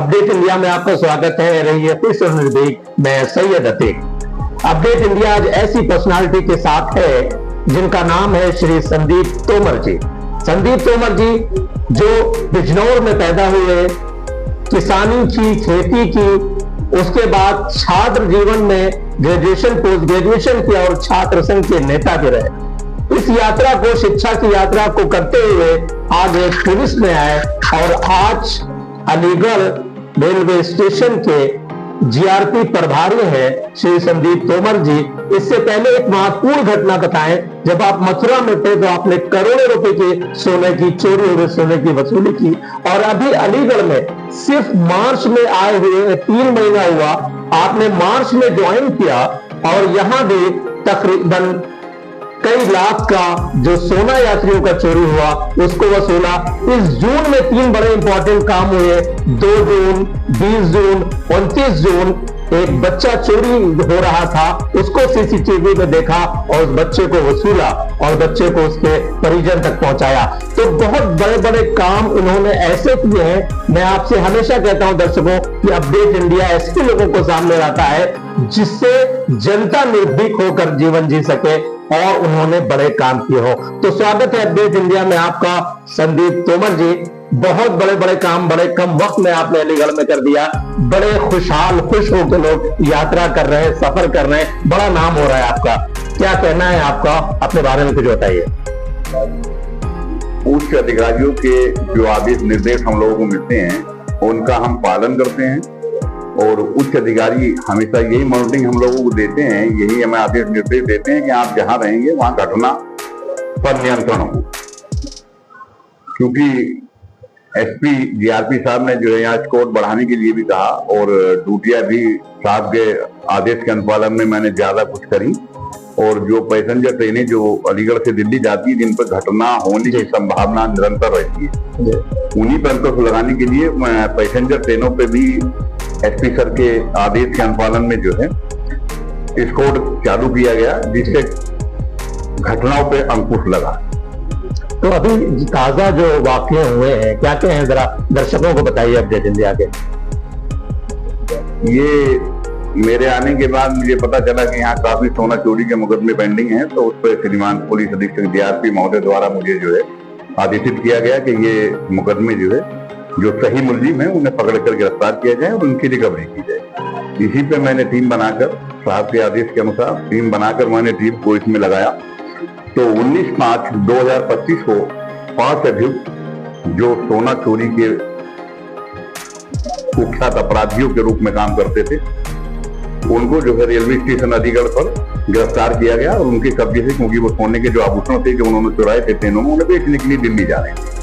Update India में आपका स्वागत है। रहिए खुश और निर्भीक। मैं सैयद अतीक। अपडेट इंडिया आज ऐसी पर्सनालिटी के साथ है जिनका नाम है श्री संदीप तोमर जी। संदीप तोमर जी जो बिजनौर में पैदा हुए, किसानी की, खेती की, उसके बाद छात्र जीवन में ग्रेजुएशन, पोस्ट ग्रेजुएशन किया और छात्र संघ के नेता भी रहे। इस यात्रा को, शिक्षा की यात्रा को करते हुए आगे पुलिस में आए और आज अलीगढ़ रेलवे स्टेशन के जीआरपी प्रभारी हैं श्री संदीप तोमर जी। इससे पहले एक महत्वपूर्ण घटना बताएं। जब आप मथुरा में थे तो आपने करोड़ों रुपए के सोने की, चोरी हुए सोने की वसूली की, और अभी अलीगढ़ में सिर्फ मार्च में आए हुए 3 महीना हुआ, आपने मार्च में ज्वाइन किया और यहां भी तकरीबन कई लाख का जो सोना यात्रियों का चोरी हुआ उसको वसूला। इस जून में 3 बड़े इंपॉर्टेंट काम हुए। 2 जून, 20 जून, 29 जून एक बच्चा चोरी हो रहा था, उसको सीसीटीवी में देखा और उस बच्चे को वसूला और बच्चे को उसके परिजन तक पहुंचाया। तो बहुत बड़े बड़े काम इन्होंने ऐसे किए हैं। मैं आपसे हमेशा कहता हूं दर्शकों कि अपडेट इंडिया ऐसे लोगों को सामने लाता है जिससे जनता निर्भीक होकर जीवन जी सके, और उन्होंने बड़े काम किए हो। तो स्वागत है अपडेट इंडिया में आपका संदीप तोमर जी। बहुत बड़े बड़े काम बड़े कम वक्त में आपने अलीगढ़ में कर दिया। बड़े खुशहाल, खुश होकर लोग यात्रा कर रहे हैं, सफर कर रहे हैं, बड़ा नाम हो रहा है आपका। क्या कहना है आपका, अपने बारे में कुछ बताइए। उच्च अधिकारियों के जो आदेश निर्देश हम लोगों को मिलते हैं उनका हम पालन करते हैं, और उच्च अधिकारी हमेशा यही मॉनिटरिंग हम लोगों को देते हैं, यही हमें आदेश निर्देश देते हैं कि आप जहां रहेंगे वहां घटना पर नियंत्रण हो। क्योंकि एसपी जीआरपी साहब ने जो है यहाँ स्कोर बढ़ाने के लिए भी कहा, और ड्यूटियां भी साहब के आदेश के अनुपालन में मैंने ज्यादा कुछ करी। और जो पैसेंजर ट्रेनें जो अलीगढ़ से दिल्ली जाती है जिन पर घटना होने की संभावना निरंतर रहती है, उन्हीं पर अंकुश लगाने के लिए पैसेंजर ट्रेनों पे भी एसपी सर के आदेश के अनुपालन में जो है स्कोर चालू किया गया, जिससे घटनाओं पे अंकुश लगा। तो अभी ताजा जो वाकये हुए हैं क्या क्या हैं, जरा दर्शकों को बताइए अपडेट इंडिया के। ये मेरे आने के बाद मुझे पता चला कि यहाँ काफी सोना चोरी के मुकदमे पेंडिंग हैं, तो उस पर श्रीमान पुलिस अधीक्षक जीआरपी महोदय द्वारा मुझे जो है आदेशित किया गया कि ये मुकदमे जो है, जो सही मुलजिम है उन्हें पकड़कर गिरफ्तार किया जाए और उनकी रिकवरी की जाए। इसी पे मैंने टीम बनाकर, साहब के आदेश के अनुसार टीम बनाकर मैंने टीम को इसमें लगाया। तो 19/5/2025 को 5 अभियुक्त जो सोना चोरी के कुख्यात अपराधियों के रूप में काम करते थे, उनको जो है रेलवे स्टेशन अलीगढ़ पर गिरफ्तार किया गया, और उनके कब्जे से, क्योंकि वो सोने के जो आभूषण थे जो उन्होंने चुराए थे ट्रेनों में, उन्हें बेचने के लिए दिल्ली जा रहे थे,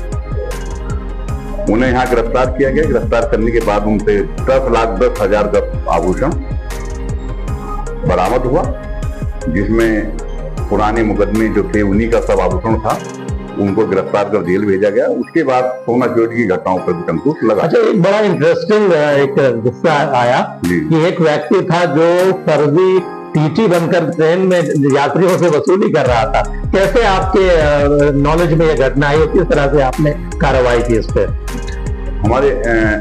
उन्हें यहाँ गिरफ्तार किया गया। गिरफ्तार करने के बाद उनसे 10,10,000 का आभूषण बरामद हुआ, जिसमें पुराने मुकदमे जो थे उन्हीं का सब आभूषण था। उनको गिरफ्तार कर जेल भेजा गया। उसके बाद सोना चोरी की घटनाओं पर भी अंकुश लगा। अच्छा, एक बड़ा इंटरेस्टिंग एक किस्सा आया कि एक व्यक्ति था जो फर्जी टीटी बनकर ट्रेन में यात्रियों से वसूली कर रहा था। कैसे आपके नॉलेज में यह घटना आई, किस तरह से आपने कार्रवाई की इस पर? हमारे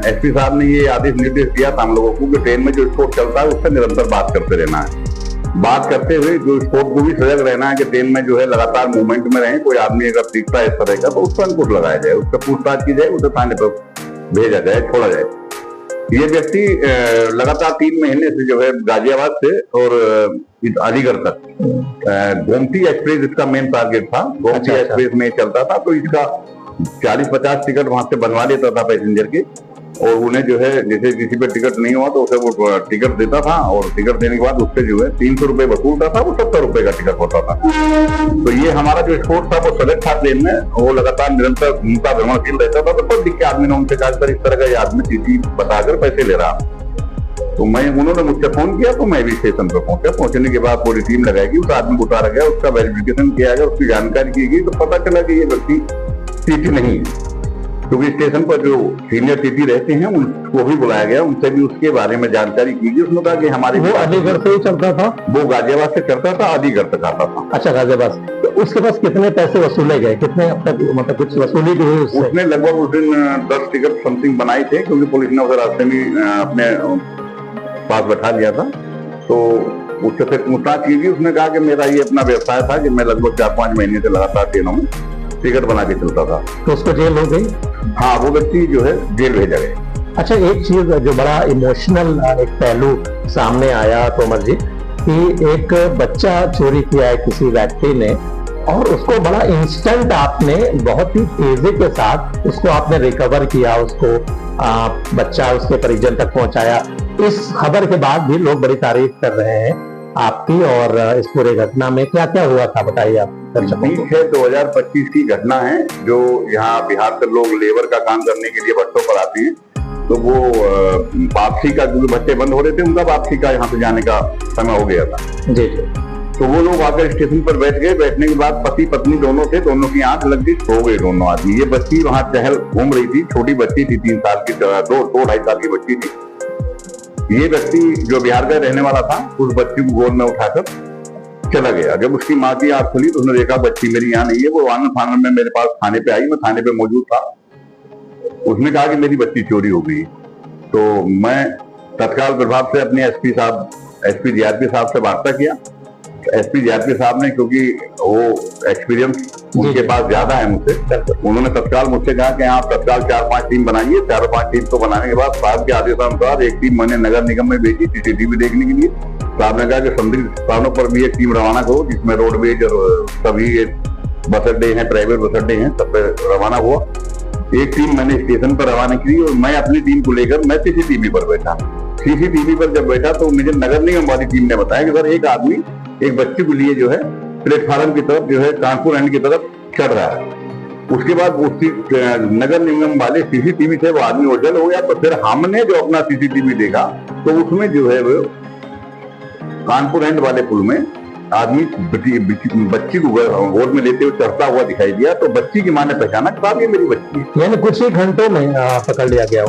एसपी साहब ने ये आदेश निर्देश दिया था हम लोगों को कि ट्रेन में जो स्कोर चलता है उससे निरंतर बात करते रहना है। बात करते हुए जो स्कोर को भी सजग रहना है कि ट्रेन में जो है लगातार मूवमेंट में रहे। कोई आदमी अगर दिखता है इस तरह का तो उस पर अंकुश लगाया जाए, उसका पूछताछ की जाए, उसे थाने पर भेजा जाए, छोड़ा जाए। ये व्यक्ति लगातार 3 महीने से जो है गाजियाबाद से और अलीगढ़ तक गोमती एक्सप्रेस इसका मेन टारगेट था। गोमती एक्सप्रेस में चलता था, तो इसका 40-50 टिकट वहां से बनवा लेता था पैसेंजर के, और उन्हें जो है जैसे किसी पे टिकट नहीं हुआ तो उसे वो टिकट देता था, और टिकट देने के बाद उससे जो है 300 रुपए वसूलता था। वो 70 रुपए का टिकट होता था। तो ये हमारा जो स्कोर था वो सेलेक्ट था ट्रेन में, वो लगातार निरंतर घूमता भ्रमणशील रहता था। तो खुद दिख के आदमी ने उनसे कहा सर इस तरह का ये आदमी टीटी बताकर पैसे ले रहा। तो उन्होंने मुझसे फोन किया, तो मैं भी स्टेशन पर पहुंचा। पहुंचने के बाद पूरी टीम लगाएगी, उस आदमी को उतारा गया, उसका वेरिफिकेशन किया गया, उसकी जानकारी की गई, तो पता चला कि ये व्यक्ति टीटी नहीं है। क्योंकि स्टेशन पर जो सीनियर टीटी रहते हैं उनको भी बुलाया गया, उनसे भी उसके बारे में जानकारी की गई। उसने कहा कि हमारे वो अलीगढ़ से ही चलता था, वो गाजियाबाद से चलता था, अलीगढ़ तक आता था। अच्छा, गाजियाबाद। तो उसके पास कितने पैसे वसूले गए, कितने अब तक मतलब कुछ वसूली भी हुई उससे? उसने लगभग उस दिन 10 टिकट समथिंग बनाई थे, क्योंकि पुलिस ने उसे रास्ते में अपने पास बैठा लिया था। तो उससे फिर पूछताछ की गई। उसने कहा कि मेरा ये अपना व्यवसाय था कि मैं लगभग 4-5 महीने से लगातार ट्रेनों में टिकट बना के चलता था। तो उसको जेल हो गई? हाँ, वो व्यक्ति जो है जेल भेजा गया। अच्छा, एक चीज जो बड़ा इमोशनल एक पहलू सामने आया तोमर जी, कि एक बच्चा चोरी किया है किसी व्यक्ति ने, और उसको बड़ा इंस्टेंट आपने बहुत ही तेजी के साथ उसको आपने रिकवर किया, उसको बच्चा उसके परिजन तक पहुंचाया। इस खबर के बाद भी लोग बड़ी तारीफ कर रहे हैं आपकी, और इस पूरे घटना में क्या क्या हुआ था बताइए आप दर्शकों को। 2025 की घटना है, जो यहाँ बिहार से लोग लेबर का काम करने के लिए बच्चों पर आते हैं। तो वो वापसी का, जो बच्चे बंद हो रहे थे उनका वापसी का यहाँ से जाने का समय हो गया था जी। तो वो लोग आकर स्टेशन पर बैठ गए। बैठने के बाद पति पत्नी दोनों थे, दोनों की आंख लग गई, सो गए दोनों आदमी। ये बच्ची वहां चहल घूम रही थी, छोटी बच्ची थी, 3 साल की, 2-2.5 साल की बच्ची थी। ये व्यक्ति जो बिहार का रहने वाला था, उस बच्ची को गोद में उठाकर चला गया। जब उसकी माँ की आंख खुली तो उसने देखा बच्ची मेरी यहाँ नहीं है। वो आनंद फानंद में मेरे पास थाने पे आई, मैं थाने पे मौजूद था। उसने कहा कि मेरी बच्ची चोरी हो गई। तो मैं तत्काल प्रभाव से अपने एसपी जीआरपी साहब से वार्ता किया। एसपी जीआरपी साहब ने, क्योंकि वो एक्सपीरियंस उनके पास ज्यादा है मुझसे, उन्होंने तत्काल मुझसे कहा कि आप तत्काल 4-5 टीम बनाइए। 4-5 टीम को बनाने के बाद साहब के आदेशानुसार एक टीम मैंने नगर निगम में भेजी सीसीटीवी देखने के लिए। साहब ने कहा कि संदिग्ध स्थानों पर भी एक टीम रवाना करो, जिसमें रोडवेज और सभी बस अड्डे हैं, प्राइवेट बस अड्डे हैं, सब पे रवाना हुआ। एक टीम मैंने स्टेशन पर रवाना की और मैं अपनी टीम को लेकर मैं सीसीटीवी पर बैठा। सीसीटीवी पर जब बैठा तो मुझे नगर निगम वाली टीम ने बताया कि सर एक आदमी एक बच्चे को लिए जो है प्लेटफार्म की तरफ, जो है कानपुर एंड की तरफ चढ़ रहा है। उसके बाद उसी नगर निगम वाले सीसीटीवी से वो आदमी ओझल हो गया। तो फिर हमने जो अपना सीसीटीवी देखा तो उसमें जो है वो कानपुर एंड वाले पुल में आदमी बच्ची को गोद में लेते हुए चढ़ता हुआ दिखाई दिया। तो बच्ची की मां ने पहचाना कि साहब ये मेरी बच्ची है। यानी कुछ ही घंटों में पकड़ लिया गया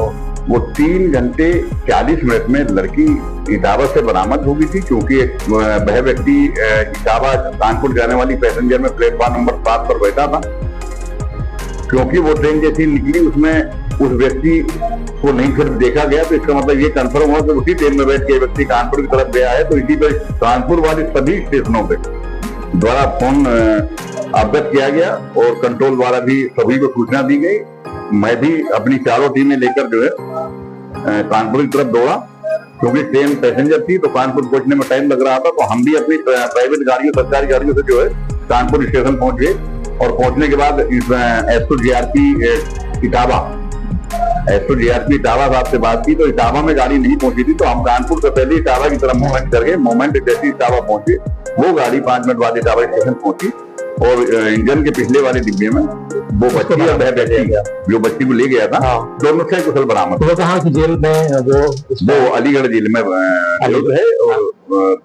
वो 3 घंटे 40 मिनट में लड़की इटावा से बरामद हो गई थी, क्योंकि वह व्यक्ति इटावा कानपुर जाने वाली पैसेंजर में प्लेटफॉर्म नंबर 7 पर बैठा था। क्योंकि वो ट्रेन जैसी निकली उसमें उस व्यक्ति को नहीं फिर देखा गया, तो इसका मतलब ये कंफर्म हुआ कि उसी ट्रेन में बैठ के व्यक्ति कानपुर की तरफ गया है। तो इसी पर कानपुर वाले सभी स्टेशनों पे द्वारा फोन अवगत किया गया और कंट्रोल द्वारा भी सभी को सूचना दी गई। मैं भी अपनी 4 टीमें लेकर जो है कानपुर की तरफ दौड़ा, क्योंकि ट्रेन पैसेंजर थी तो कानपुर पहुंचने में टाइम लग रहा था। तो हम भी अपनी प्राइवेट गाड़ियों, सरकारी गाड़ियों से जो है कानपुर स्टेशन पहुंच गए। और पहुंचने के बाद एसओ जीआरपी इटावा साहब से बात की, तो इटावा में गाड़ी नहीं पहुंची थी। तो हम कानपुर से पहले इटावा की तरफ मूवमेंट कर गए। मूवमेंट जैसे इटावा पहुंचे, वो गाड़ी 5 मिनट बाद इटावा स्टेशन पहुंची और इंजन के पिछले वाले डिब्बे में वो बच्ची और वह व्यक्ति जो बच्ची को ले गया था, दोनों से कुशल बरामद। वो कहाँ की जेल में? वो अलीगढ़ जेल में है और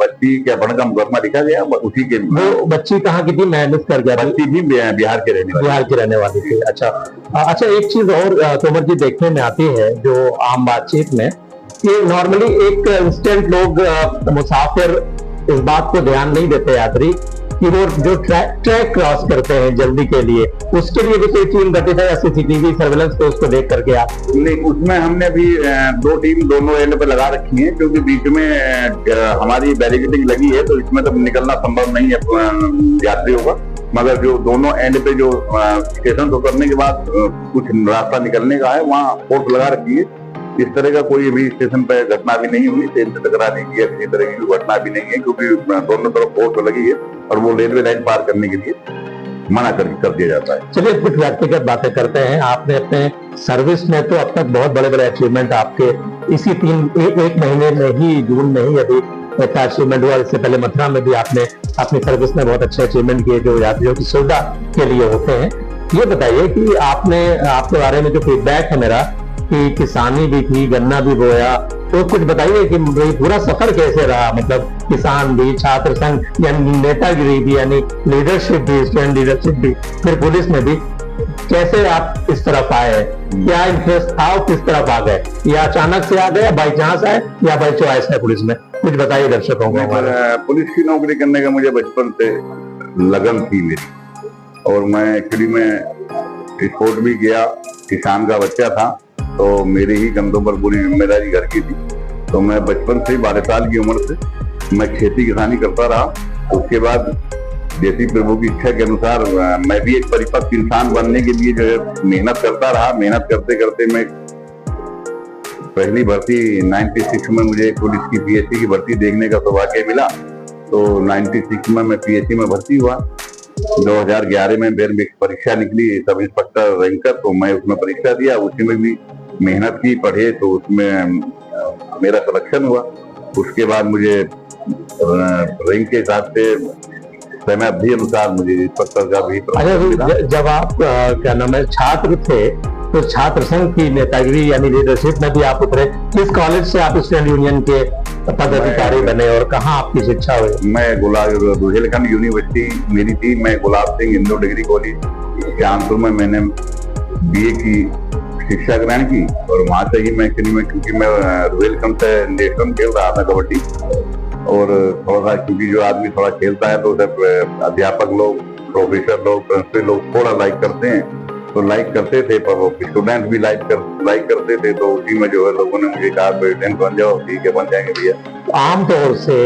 बच्ची के अपहरण का मुकदमा लिखा गया उसी के। वो बच्ची कहाँ की थी? मैं मिस कर गया। बच्ची भी बिहार के रहने वाली थी। अच्छा, एक चीज और तोमर जी देखने में आती है जो आम बातचीत में, कि नॉर्मली एक इंस्टेंट लोग मुसाफिर इस बात को ध्यान नहीं देते यात्री कि वो जो ट्रैक क्रॉस करते हैं जल्दी के लिए, उसके लिए भी कोई टीम गठित है या सीसीटीवी सर्वेलेंस पे उसको देख करके आप? नहीं, उसमें हमने भी 2 टीम दोनों एंड पे लगा रखी है, क्योंकि बीच में हमारी बैरिकेडिंग लगी है। तो इसमें तो निकलना संभव नहीं है यात्रियों का, मगर जो दोनों एंड पे जो स्टेशन उतरने के बाद कुछ रास्ता निकलने का है, वहाँ फोर्स लगा रखी है। इस तरह का कोई भी स्टेशन पे घटना भी नहीं हुई, ट्रेन से टकराने की या किसी तरह की घटना भी नहीं है, क्योंकि दोनों तरफ फोर्स लगी है और वो रेलवे लाइन पार करने के लिए मना कर दिया जाता है। चलिए कुछ व्यक्तिगत बातें करते हैं। आपने अपने सर्विस में तो अब तक बहुत बड़े बड़े अचीवमेंट आपके इसी एक महीने में ही, जून में ही अभी एक अचीवमेंट हुआ। इससे पहले मथुरा में भी आपने अपनी सर्विस में बहुत अच्छे अचीवमेंट किए जो यात्रियों की सुविधा के लिए होते हैं। ये बताइए कि आपके बारे में जो फीडबैक है मेरा, कि किसानी भी थी, गन्ना भी बोया, तो कुछ बताइए कि पूरा सफर कैसे रहा? मतलब किसान भी, छात्र संघ, यानी नेतागिरी भी, यानी लीडरशिप भी, स्टूडेंट लीडरशिप भी, फिर पुलिस में भी, कैसे आप इस तरफ आए? क्या इंटरेस्ट था और किस तरफ आ गए? या अचानक से आ गए, बाई चांस आए या बाई चॉइस है पुलिस में? कुछ बताइए दर्शकों को। पुलिस की नौकरी करने का मुझे बचपन से लगन थी मेरी, और मैं एक्चुअली में स्पोर्ट भी गया। किसान का बच्चा था, तो मेरे ही कंधों पर पूरी जिम्मेदारी घर की थी। तो मैं बचपन से 12 साल की उम्र से मैं खेती किसानी करता रहा। उसके बाद जैसी प्रभु की इच्छा के अनुसार मैं भी एक परिपक्व इंसान बनने के लिए जो है मेहनत करता रहा। मेहनत करते करते मैं पहली भर्ती 96 में मुझे पुलिस की पीएससी की भर्ती देखने का सौभाग्य मिला। तो 96 में मैं पीएससी में भर्ती हुआ। 2011 में फिर परीक्षा निकली सब इंस्पेक्टर रैंकर, तो मैं उसमें परीक्षा दिया। उसी में भी मेहनत की, पढ़े, तो उसमें मेरा सिलेक्शन हुआ। उसके बाद मुझे रैंक के हिसाब से समय अवधि अनुसार मुझे इंस्पेक्टर का भी प्रमोशन मिला। जब आप क्या नाम है छात्र थे, तो छात्र संघ की नेतागिरी यानी लीडरशिप में भी आप उतरे। किस कॉलेज से आप स्टूडेंट यूनियन के पदाधिकारी बने और कहाँ आपकी शिक्षा हुई? मैं बुंदेलखंड यूनिवर्सिटी मेरी थी। मैं Gulab Singh Indo degree college Kanpur में मैंने बीए की शिक्षा ग्रहण की, और वहां से ही मैं क्योंकि मैं बुंदेलखंड से नेशनल खेल रहा था कबड्डी, और थोड़ा सा क्योंकि जो आदमी थोड़ा खेलता है तो उसे अध्यापक लोग, प्रोफेसर लोग, प्रिंसिपल लोग थोड़ा लाइक करते हैं, तो लाइक करते थे, पर वो स्टूडेंट भी लाइक करते थे। तो उसी में जो है लोगों ने मुझे कहा प्रेसिडेंट बन जाओ। ठीक है, बन जाएंगे भैया। आमतौर से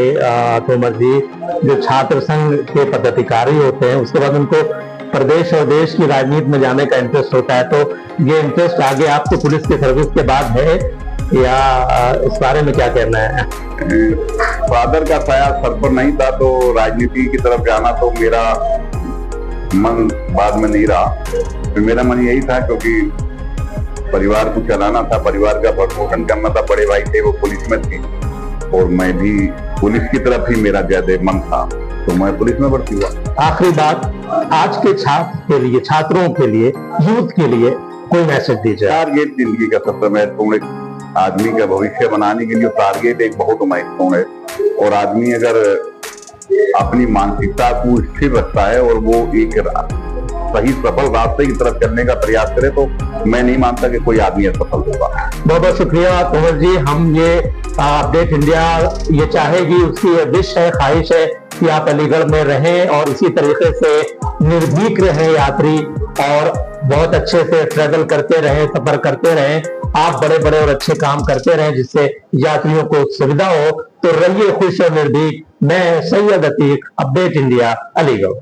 तोमर जी, जो छात्र संघ के पदाधिकारी होते हैं उसके बाद उनको प्रदेश और देश की राजनीति में जाने का इंटरेस्ट होता है, तो ये इंटरेस्ट आगे आपको पुलिस के सर्विस के बाद है या इस बारे में क्या कहना है? फादर का साया सर पर नहीं था, तो राजनीति की तरफ जाना तो मेरा मन बाद में नहीं रहा। तो मेरा मन यही था, क्योंकि परिवार को चलाना था, परिवार का भरण करना था। बड़े भाई थे, वो पुलिस में थे, और मैं भी पुलिस की तरफ ही मेरा ज्यादा मन था, तो मैं पुलिस में भर्ती हुआ। आखिरी बात, आज के छात्र के लिए, छात्रों के लिए, यूथ के लिए कोई मैसेज दीजिए। टारगेट जिंदगी का सबसे महत्वपूर्ण, आदमी का भविष्य बनाने के लिए टारगेट एक बहुत महत्वपूर्ण है। और आदमी अगर अपनी मानसिकता को स्थिर रखता है और वो एक सही सफल रास्ते की तरफ चलने का प्रयास करे, तो मैं नहीं मानता कि कोई आदमी असफल होगा। बहुत बहुत शुक्रिया तोमर जी। हम ये अपडेट इंडिया ये चाहेगी, उसकी विश है, ख्वाहिश है कि आप अलीगढ़ में रहें और इसी तरीके से निर्भीक रहें यात्री, और बहुत अच्छे से ट्रैवल करते रहें, सफर करते रहें। आप बड़े बड़े और अच्छे काम करते रहें जिससे यात्रियों को सुविधा हो। तो रहिए खुश और निर्भीक। मैं सैयद अतीक, अपडेट इंडिया, अलीगढ़।